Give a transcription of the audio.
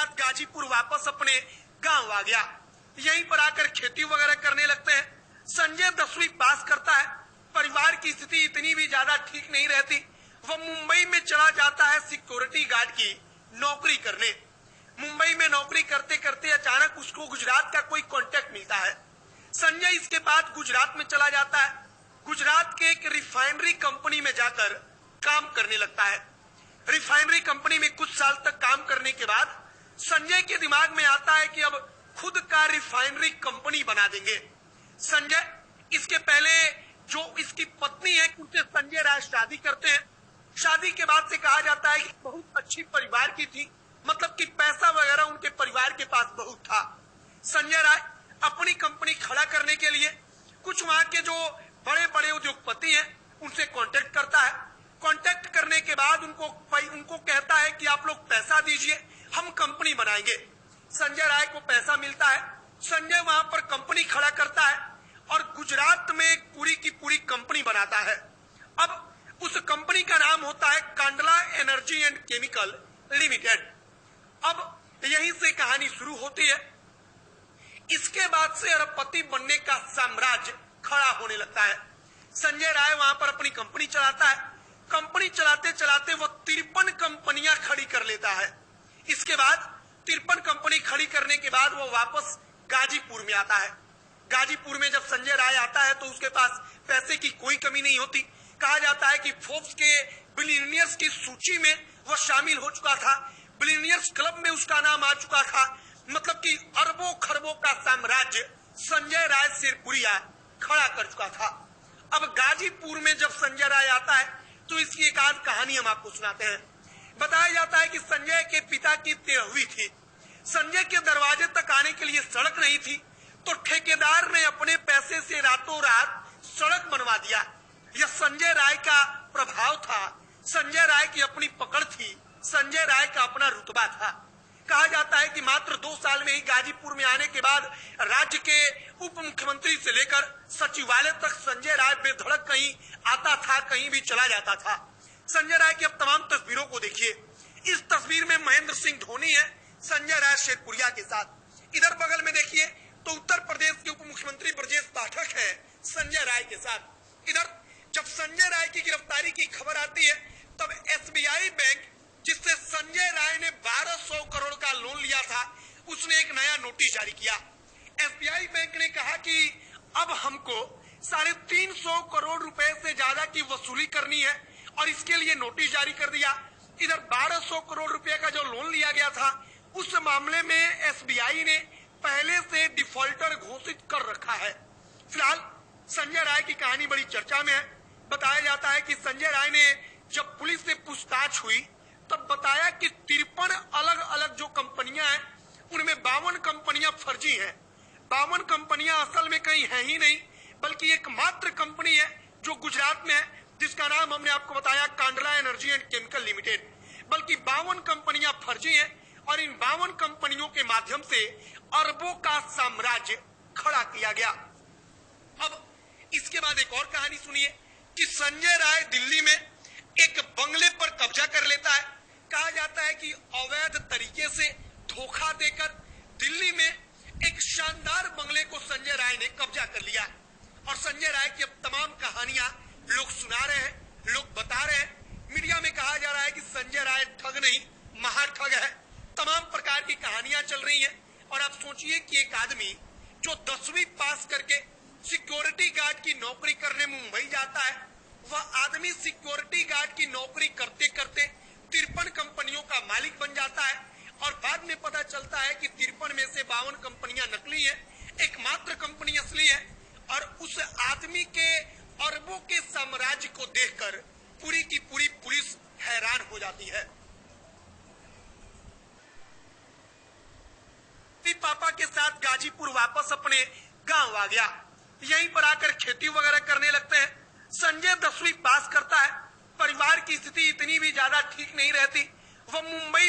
साथ गाजीपुर वापस अपने गांव आ गया। यहीं पर आकर खेती वगैरह करने लगते हैं। संजय 10वीं पास करता है। परिवार की स्थिति इतनी भी ज्यादा ठीक नहीं रहती। वह मुंबई में चला जाता है सिक्योरिटी गार्ड की नौकरी करने। मुंबई में नौकरी करते करते अचानक उसको गुजरात का कोई कांटेक्ट मिलता है। संजय इसके बाद गुजरात में चला जाता है। गुजरात के एक रिफाइनरी कंपनी में जाकर काम करने लगता है। रिफाइनरी कंपनी में कुछ साल तक काम करने के बाद संजय के दिमाग में आता है कि अब खुद का रिफाइनरी कंपनी बना देंगे। संजय इसके पहले जो इसकी पत्नी है उनसे संजय राय शादी करते हैं। शादी के बाद से कहा जाता है कि बहुत अच्छी परिवार की थी, मतलब कि पैसा वगैरह उनके परिवार के पास बहुत था। संजय राय अपनी कंपनी खड़ा करने के लिए कुछ वहां के जो बड़े बड़े उद्योगपति हैं उनसे कांटेक्ट करता है। कांटेक्ट करने के बाद उनको कहता है कि आप लोग पैसा दीजिए, हम कंपनी बनाएंगे। संजय राय को पैसा मिलता है। संजय वहां पर कंपनी खड़ा करता है और गुजरात में एक पूरी की पूरी कंपनी बनाता है। अब उस कंपनी का नाम होता है Kandla energy and chemical limited. अब यहीं से कहानी शुरू होती है। इसके बाद से अरबपति बनने का साम्राज्य खड़ा होने लगता है। संजय राय वहां पर अपनी कंपनी चलाता है। कंपनी चलाते चलाते वो 53 कंपनियां खड़ी कर लेता है। इसके बाद 53 कंपनी खड़ी करने के बाद वो वापस गाजीपुर में आता है। गाजीपुर में जब संजय राय आता है तो उसके पास पैसे की कोई कमी नहीं होती। कहा जाता है कि फोर्ब्स के बिलियनियर्स की सूची में वह शामिल हो चुका था। बिलियनियर्स क्लब में उसका नाम आ चुका था। मतलब कि अरबों खरबों का साम्राज्य संजय राय सिरपुरिया खड़ा कर चुका था। अब गाजीपुर में जब संजय राय आता है तो इसकी एक आध कहानी हम आपको सुनाते हैं। बताया जाता है कि संजय के पिता की 13वीं थी। संजय के दरवाजे तक आने के लिए सड़क नहीं थी तो ठेकेदार ने अपने पैसे से रातों रात सड़क बनवा दिया। यह संजय राय का प्रभाव था। संजय राय की अपनी पकड़ थी। संजय राय का अपना रुतबा था। कहा जाता है कि मात्र 2 साल में ही गाजीपुर में आने के बाद राज्य के उप मुख्यमंत्री से लेकर सचिवालय तक संजय राय बेधड़क कहीं आता था, कहीं भी चला जाता था। संजय राय की अब तमाम तस्वीरों को देखिए। इस तस्वीर में महेंद्र सिंह धोनी है संजय राय शेरपुरिया के साथ। इधर बगल में देखिए तो उत्तर प्रदेश के उप मुख्यमंत्री ब्रजेश पाठक है संजय राय के साथ। इधर जब संजय राय की गिरफ्तारी की खबर आती है तब एसबीआई बैंक, जिससे संजय राय ने 1200 करोड़ का लोन लिया था, उसने एक नया नोटिस जारी किया। एसबीआई बैंक ने कहा कि अब हमको 350 करोड़ रुपए से ज्यादा की वसूली करनी है और इसके लिए नोटिस जारी कर दिया। इधर 1200 करोड़ रुपए का जो लोन लिया गया था उस मामले में एसबीआई ने पहले से डिफॉल्टर घोषित कर रखा है। फिलहाल संजय राय की कहानी बड़ी चर्चा में है। बताया जाता है कि संजय राय ने जब पुलिस से पूछताछ हुई तब बताया कि 53 अलग अलग जो कंपनियां हैं उनमें 52 कंपनियां फर्जी हैं। 52 कंपनियां असल में कहीं है ही नहीं, बल्कि एकमात्र कंपनी है जो गुजरात में है, जिसका नाम हमने आपको बताया Kandla energy and chemical limited. बल्कि 52 कंपनियां फर्जी हैं और इन 52 कंपनियों के माध्यम से अरबों का साम्राज्य खड़ा किया गया। अब इसके बाद एक और कहानी सुनिए कि संजय राय दिल्ली में एक बंगले पर कब्जा कर लेता है। कहा जाता है कि अवैध तरीके से धोखा देकर दिल्ली में एक शानदार बंगले को संजय राय ने कब्जा कर लिया और संजय राय की अब तमाम कहानियां लोग सुना रहे हैं, लोग बता रहे हैं। मीडिया में कहा जा रहा है कि संजय राय ठग नहीं महाठग है। तमाम प्रकार की कहानियां चल रही हैं और आप सोचिए कि एक आदमी जो 10वीं पास करके सिक्योरिटी गार्ड की नौकरी करने मुंबई जाता है, वह आदमी सिक्योरिटी गार्ड की नौकरी करते करते 53 कंपनियों का मालिक बन जाता है और बाद में पता चलता है कि 53 में से 52 कंपनियां नकली हैं, एकमात्र कंपनी असली है। और उस आदमी के अरबों के साम्राज्य को देखकर पूरी की पूरी पुलिस हैरान हो जाती है। पापा के साथ गाजीपुर वापस अपने गांव आ गया। यहीं पर आकर खेती वगैरह करने लगते हैं। संजय 10वीं पास करता है। परिवार की स्थिति इतनी भी ज्यादा ठीक नहीं रहती। वह मुंबई